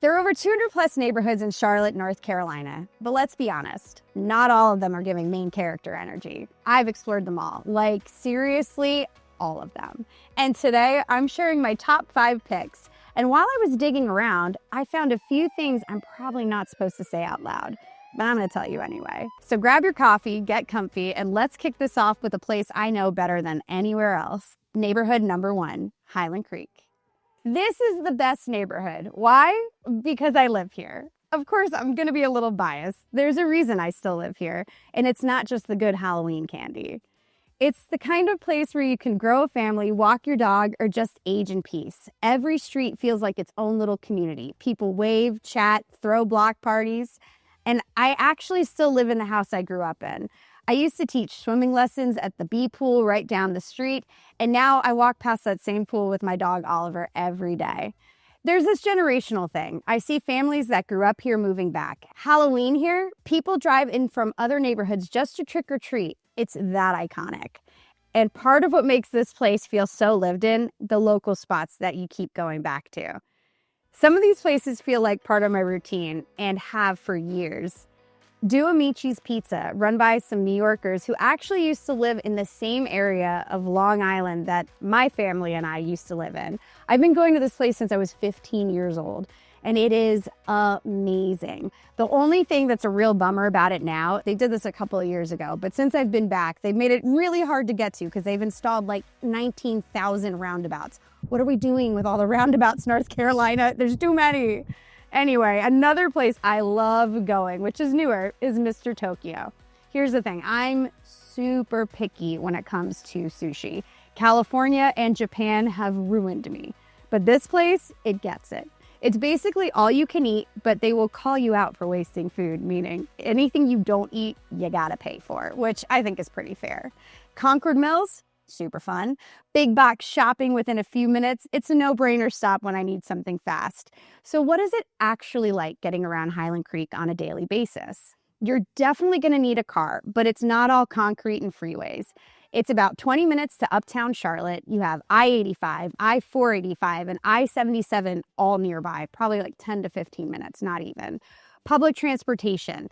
There are over 200 plus neighborhoods in Charlotte, North Carolina, but let's be honest, not all of them are giving main character energy. I've explored them all, like seriously, all of them. And today I'm sharing my top 5 picks. And while I was digging around, I found a few things I'm probably not supposed to say out loud, but I'm gonna tell you anyway. So grab your coffee, get comfy, and let's kick this off with a place I know better than anywhere else. Neighborhood number 1, Highland Creek. This is the best neighborhood. Why? Because I live here. Of course, I'm gonna be a little biased. There's a reason I still live here, and it's not just the good Halloween candy. It's the kind of place where you can grow a family, walk your dog, or just age in peace. Every street feels like its own little community. People wave, chat, throw block parties, and I actually still live in the house I grew up in. I used to teach swimming lessons at the B pool right down the street, and now I walk past that same pool with my dog Oliver every day. There's this generational thing. I see families that grew up here moving back. Halloween here, people drive in from other neighborhoods just to trick or treat. It's that iconic. And part of what makes this place feel so lived in, the local spots that you keep going back to. Some of these places feel like part of my routine and have for years. Do Amici's Pizza, run by some New Yorkers who actually used to live in the same area of Long Island that my family and I used to live in. I've been going to this place since I was 15 years old, and it is amazing. The only thing that's a real bummer about it now, they did this a couple of years ago, but since I've been back, they've made it really hard to get to because they've installed like 19,000 roundabouts. What are we doing with all the roundabouts, North Carolina? There's too many. Anyway, another place I love going, which is newer, is Mr. Tokyo. Here's the thing, I'm super picky when it comes to sushi. California and Japan have ruined me, but this place, it gets it. It's basically all you can eat, but they will call you out for wasting food, meaning anything you don't eat, you gotta pay for, which I think is pretty fair. Concord Mills, super fun. Big box shopping within a few minutes. It's a no-brainer stop when I need something fast. So what is it actually like getting around Highland Creek on a daily basis? You're definitely going to need a car, but it's not all concrete and freeways. It's about 20 minutes to Uptown Charlotte. You have I-85, I-485, and I-77 all nearby, probably like 10 to 15 minutes, not even. Public transportation.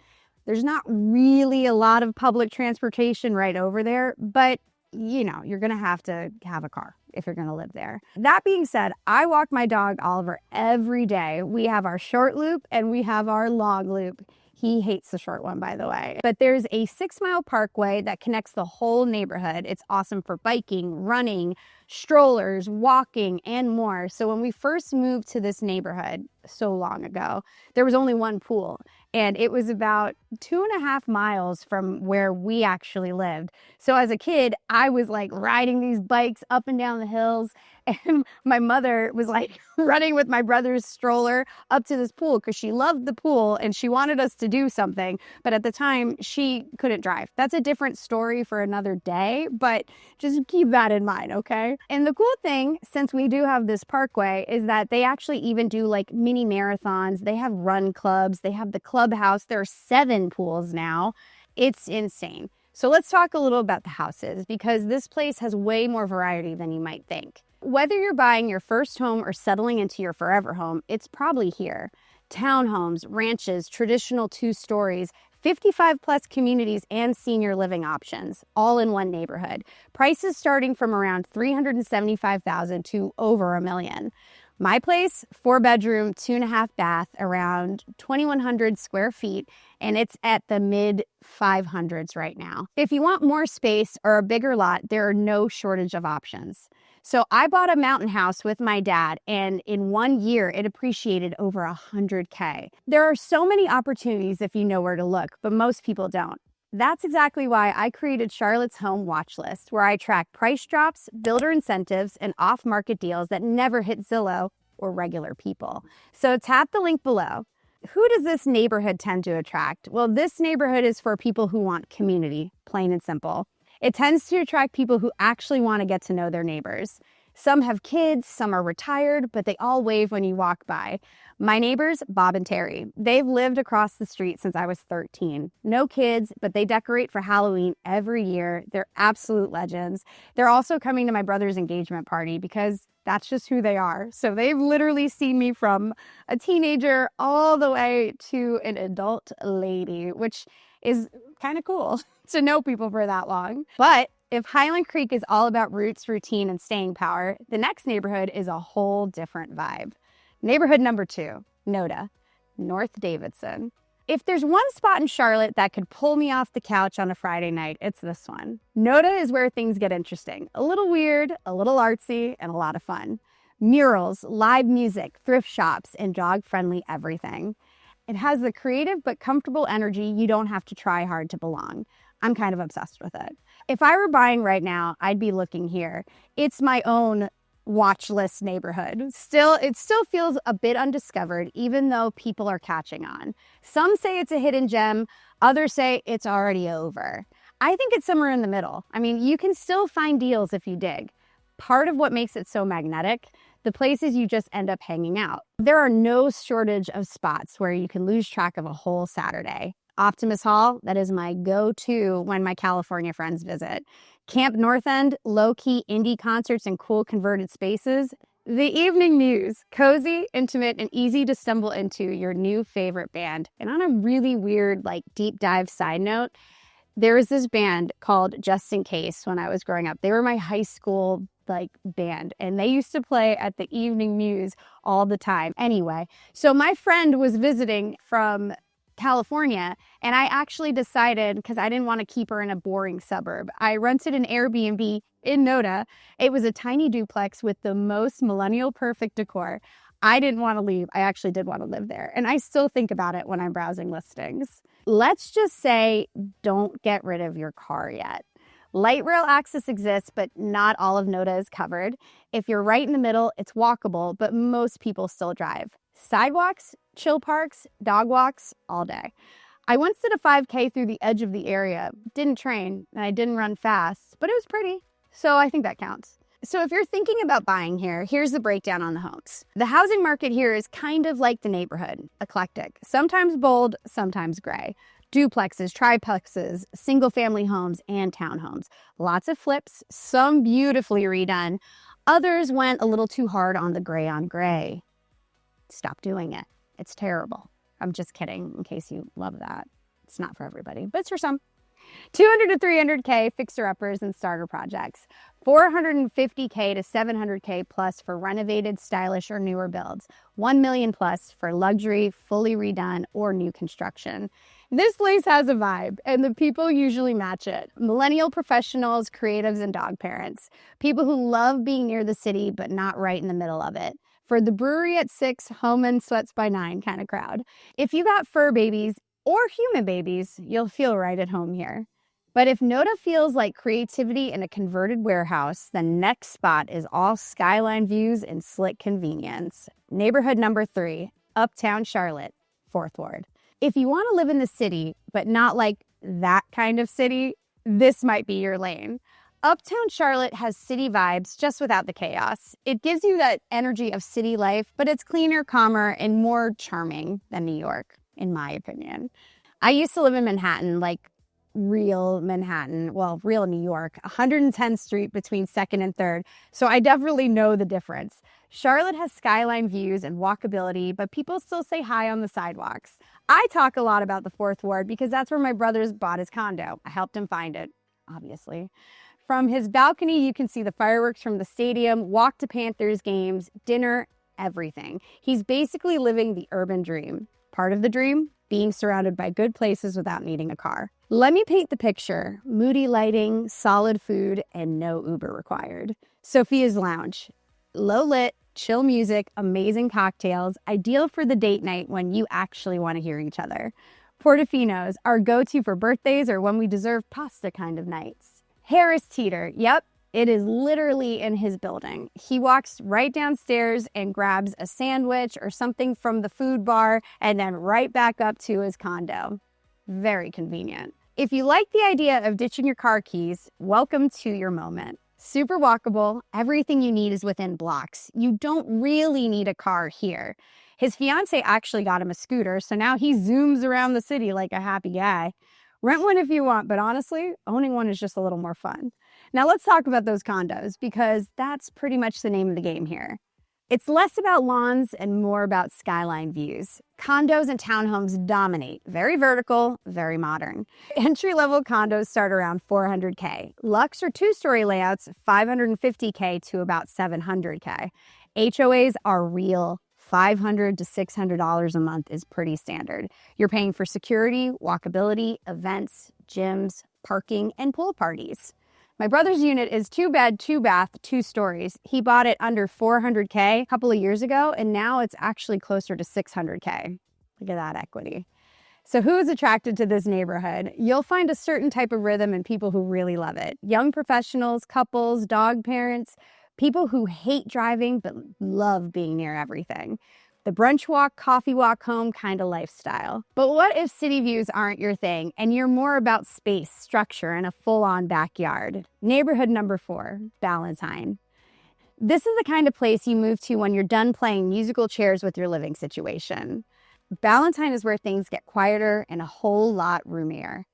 There's not really a lot of public transportation right over there, but you know, you're going to have a car if you're going to live there. That being said, I walk my dog Oliver every day. We have our short loop and we have our long loop. He hates the short one, by the way. But there's a 6-mile parkway that connects the whole neighborhood. It's awesome for biking, running, strollers, walking, and more. So when we first moved to this neighborhood so long ago, there was only one pool. And it was about 2.5 miles from where we actually lived. So as a kid, I was like riding these bikes up and down the hills. And my mother was like running with my brother's stroller up to this pool because she loved the pool and she wanted us to do something. But at the time, she couldn't drive. That's a different story for another day, but just keep that in mind, okay? And the cool thing, since we do have this parkway, is that they actually even do like mini marathons. They have run clubs. They have the clubhouse. There are 7 pools now. It's insane. So let's talk a little about the houses because this place has way more variety than you might think. Whether you're buying your first home or settling into your forever home, it's probably here. Townhomes, ranches, traditional 2 stories, 55 plus communities, and senior living options, all in one neighborhood. Prices starting from around $375,000 to over $1 million. My place, 4-bedroom, 2.5 bath, around 2,100 square feet, and it's at the mid 500s right now. If you want more space or a bigger lot, there are no shortage of options. So I bought a mountain house with my dad, and in 1 year, it appreciated over $100K. There are so many opportunities if you know where to look, but most people don't. That's exactly why I created Charlotte's Home Watch List, where I track price drops, builder incentives, and off-market deals that never hit Zillow or regular people. So tap the link below. Who does this neighborhood tend to attract? Well, this neighborhood is for people who want community, plain and simple. It tends to attract people who actually want to get to know their neighbors. Some have kids, some are retired, but they all wave when you walk by. My neighbors, Bob and Terry, they've lived across the street since I was 13. No kids, but they decorate for Halloween every year. They're absolute legends. They're also coming to my brother's engagement party because That's just who they are. So they've literally seen me from a teenager all the way to an adult lady, which is kind of cool to know people for that long. But if Highland Creek is all about roots, routine, and staying power, the next neighborhood is a whole different vibe. Neighborhood number 2, Nota, North Davidson. If there's one spot in Charlotte that could pull me off the couch on a Friday night, it's this one. Nota is where things get interesting. A little weird, a little artsy, and a lot of fun. Murals, live music, thrift shops, and dog-friendly everything. It has the creative but comfortable energy you don't have to try hard to belong. I'm kind of obsessed with it. If I were buying right now, I'd be looking here. It's my own watch list neighborhood. It still feels a bit undiscovered, even though people are catching on. Some say it's a hidden gem, others say it's already over. I think it's somewhere in the middle. I mean, you can still find deals if you dig. Part of what makes it so magnetic, the places you just end up hanging out. There are no shortage of spots where you can lose track of a whole Saturday. Optimus Hall, that is my go-to when my California friends visit. Camp North End, low-key indie concerts and cool converted spaces. The Evening Muse, cozy, intimate, and easy to stumble into your new favorite band. And on a really weird, deep dive side note, there was this band called Just In Case when I was growing up. They were my high school band, and they used to play at the Evening Muse all the time. Anyway, so my friend was visiting from California, and I actually decided, because I didn't want to keep her in a boring suburb, I rented an Airbnb in Nota. It was a tiny duplex with the most millennial perfect decor. I didn't want to leave. I actually did want to live there, and I still think about it when I'm browsing listings. Let's just say, don't get rid of your car yet. Light rail access exists, but not all of Nota is covered. If you're right in the middle, it's walkable, but most people still drive. Sidewalks, chill parks, dog walks, all day. I once did a 5K through the edge of the area. Didn't train, and I didn't run fast, but it was pretty. So I think that counts. So if you're thinking about buying here, here's the breakdown on the homes. The housing market here is kind of like the neighborhood, eclectic. Sometimes bold, sometimes gray. Duplexes, triplexes, single-family homes, and townhomes. Lots of flips, some beautifully redone. Others went a little too hard on the gray on gray. Stop doing it. It's terrible. I'm just kidding, in case you love that. It's not for everybody, but it's for some. 200 to 300K fixer-uppers and starter projects. 450K to 700K plus for renovated, stylish, or newer builds. 1 million plus for luxury, fully redone, or new construction. This place has a vibe, and the people usually match it. Millennial professionals, creatives, and dog parents. People who love being near the city, but not right in the middle of it. For the brewery at 6, home and sweats by 9 kind of crowd. If you got fur babies or human babies, you'll feel right at home here. But if Nota feels like creativity in a converted warehouse, the next spot is all skyline views and slick convenience. Neighborhood number 3, Uptown Charlotte, 4th Ward. If you want to live in the city, but not like that kind of city, this might be your lane. Uptown Charlotte has city vibes, just without the chaos. It gives you that energy of city life, but it's cleaner, calmer, and more charming than New York, in my opinion. I used to live in Manhattan, real Manhattan, real New York, 110th Street between 2nd and 3rd, so I definitely know the difference. Charlotte has skyline views and walkability, but people still say hi on the sidewalks. I talk a lot about the 4th Ward because that's where my brother's bought his condo. I helped him find it, obviously. From his balcony, you can see the fireworks from the stadium, walk to Panthers games, dinner, everything. He's basically living the urban dream. Part of the dream, being surrounded by good places without needing a car. Let me paint the picture. Moody lighting, solid food, and no Uber required. Sophia's Lounge. Low lit, chill music, amazing cocktails, ideal for the date night when you actually want to hear each other. Portofino's, our go-to for birthdays or when we deserve pasta kind of nights. Harris Teeter, yep, it is literally in his building. He walks right downstairs and grabs a sandwich or something from the food bar and then right back up to his condo. Very convenient. If you like the idea of ditching your car keys, welcome to your moment. Super walkable, everything you need is within blocks. You don't really need a car here. His fiance actually got him a scooter, so now he zooms around the city like a happy guy. Rent one if you want, but honestly, owning one is just a little more fun. Now let's talk about those condos because that's pretty much the name of the game here. It's less about lawns and more about skyline views. Condos and townhomes dominate. Very vertical, very modern. Entry-level condos start around $400K. Luxe or two-story layouts, $550K to about $700K. HOAs are real. $500 to $600 a month is pretty standard. You're paying for security, walkability, events, gyms, parking, and pool parties. My brother's unit is 2-bed, 2-bath, 2 stories. He bought it under $400K a couple of years ago, and now it's actually closer to $600K. Look at that equity. So who is attracted to this neighborhood? You'll find a certain type of rhythm in people who really love it. Young professionals, couples, dog parents, people who hate driving but love being near everything. The brunch walk, coffee walk home kind of lifestyle. But what if city views aren't your thing and you're more about space, structure, and a full-on backyard? Neighborhood number 4, Valentine. This is the kind of place you move to when you're done playing musical chairs with your living situation. Valentine is where things get quieter and a whole lot roomier.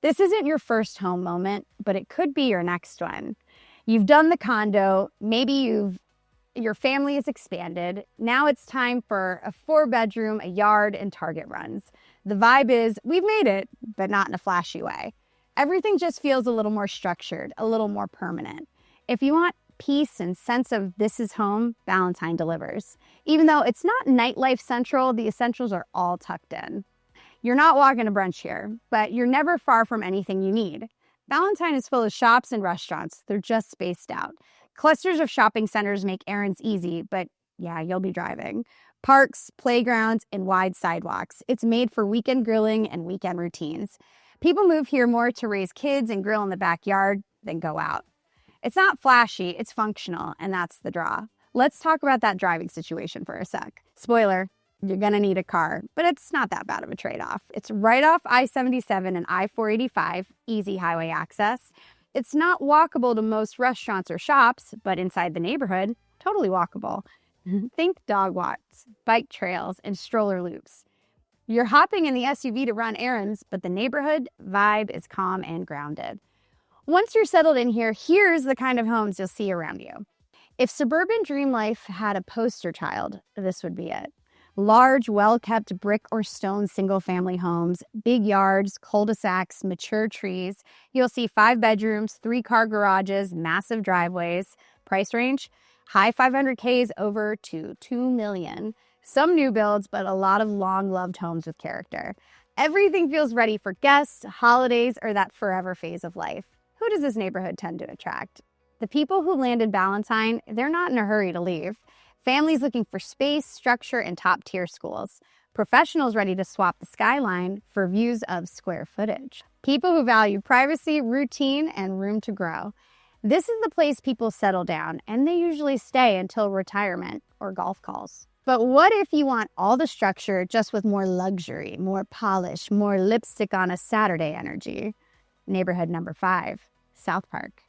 This isn't your first home moment, but it could be your next one. You've done the condo, maybe your family has expanded. Now it's time for a 4-bedroom, a yard, and Target runs. The vibe is, we've made it, but not in a flashy way. Everything just feels a little more structured, a little more permanent. If you want peace and sense of this is home, Valentine delivers. Even though it's not nightlife central, the essentials are all tucked in. You're not walking to brunch here, but you're never far from anything you need. Valentine is full of shops and restaurants. They're just spaced out. Clusters of shopping centers make errands easy, but yeah, you'll be driving. Parks, playgrounds, and wide sidewalks. It's made for weekend grilling and weekend routines. People move here more to raise kids and grill in the backyard than go out. It's not flashy, it's functional, and that's the draw. Let's talk about that driving situation for a sec. Spoiler, you're gonna need a car, but it's not that bad of a trade-off. It's right off I-77 and I-485, easy highway access. It's not walkable to most restaurants or shops, but inside the neighborhood, totally walkable. Think dog walks, bike trails, and stroller loops. You're hopping in the SUV to run errands, but the neighborhood vibe is calm and grounded. Once you're settled in here, here's the kind of homes you'll see around you. If suburban dream life had a poster child, this would be it. Large, well-kept brick or stone single-family homes, big yards, cul-de-sacs, mature trees. You'll see 5 bedrooms, 3-car garages, massive driveways. Price range? High 500Ks over to $2 million. Some new builds, but a lot of long-loved homes with character. Everything feels ready for guests, holidays, or that forever phase of life. Who does this neighborhood tend to attract? The people who landed Valentine, they're not in a hurry to leave. Families looking for space, structure, and top-tier schools. Professionals ready to swap the skyline for views of square footage. People who value privacy, routine, and room to grow. This is the place people settle down, and they usually stay until retirement or golf calls. But what if you want all the structure just with more luxury, more polish, more lipstick on a Saturday energy? Neighborhood number 5, South Park.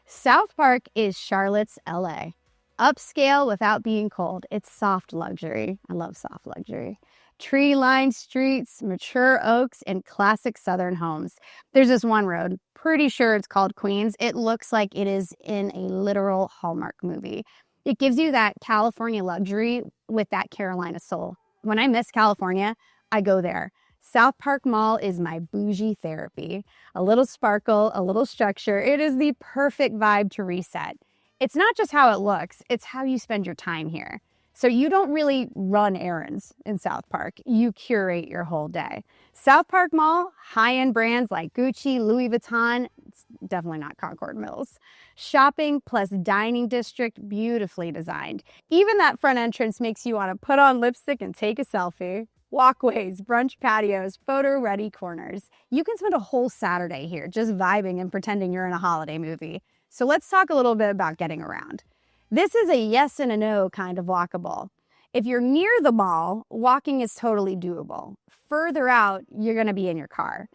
South Park is Charlotte's LA. Upscale without being cold. It's soft luxury. I love soft luxury. Tree-lined streets, mature oaks, and classic Southern homes. There's this one road, pretty sure it's called Queens. It looks like it is in a literal Hallmark movie. It gives you that California luxury with that Carolina soul. When I miss California, I go there. South Park Mall is my bougie therapy. A little sparkle, a little structure. It is the perfect vibe to reset. It's not just how it looks, it's how you spend your time here. So you don't really run errands in South Park. You curate your whole day. South Park Mall, high-end brands like Gucci, Louis Vuitton, it's definitely not Concord Mills. Shopping plus dining district, beautifully designed. Even that front entrance makes you want to put on lipstick and take a selfie. Walkways, brunch patios, photo-ready corners. You can spend a whole Saturday here just vibing and pretending you're in a holiday movie. So let's talk a little bit about getting around. This is a yes and a no kind of walkable. If you're near the mall, walking is totally doable. Further out, you're going to be in your car.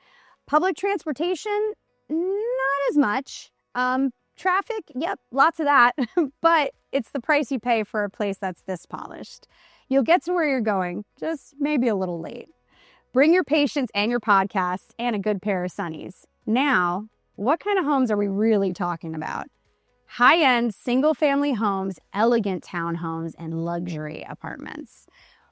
Public transportation, not as much. Traffic, yep, lots of that. But it's the price you pay for a place that's this polished. You'll get to where you're going, just maybe a little late. Bring your patience and your podcasts and a good pair of sunnies. Now, What kind of homes are we really talking about? High-end single-family homes, elegant townhomes, and luxury apartments.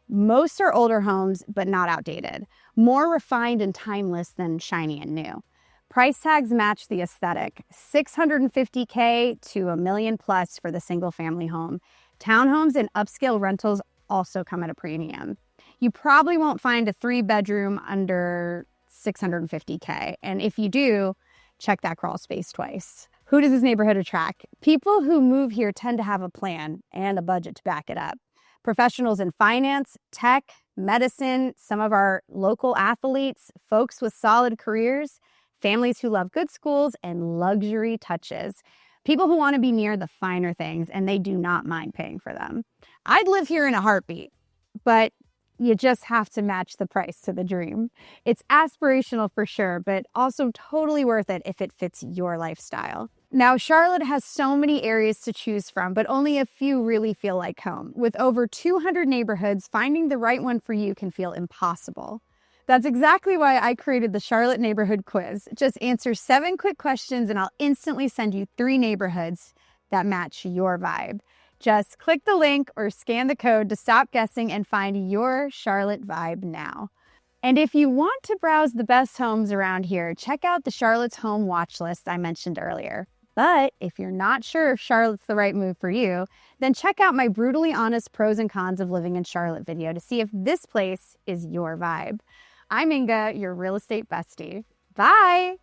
Most are older homes, but not outdated. More refined and timeless than shiny and new. Price tags match the aesthetic. $650K to $1 million plus for the single-family home. Townhomes and upscale rentals also come at a premium. You probably won't find a 3-bedroom under $650K. And if you do, check that crawl space twice. Who does this neighborhood attract? People who move here tend to have a plan and a budget to back it up. Professionals in finance, tech, medicine, some of our local athletes, folks with solid careers, families who love good schools, and luxury touches. People who want to be near the finer things, and they do not mind paying for them. I'd live here in a heartbeat, but you just have to match the price to the dream. It's aspirational for sure, but also totally worth it if it fits your lifestyle. Now, Charlotte has so many areas to choose from, but only a few really feel like home. With over 200 neighborhoods, finding the right one for you can feel impossible. That's exactly why I created the Charlotte Neighborhood Quiz. Just answer 7 quick questions and I'll instantly send you 3 neighborhoods that match your vibe. Just click the link or scan the code to stop guessing and find your Charlotte vibe now. And if you want to browse the best homes around here, check out the Charlotte's Home Watch List I mentioned earlier. But if you're not sure if Charlotte's the right move for you, then check out my brutally honest pros and cons of living in Charlotte video to see if this place is your vibe. I'm Inga, your real estate bestie. Bye!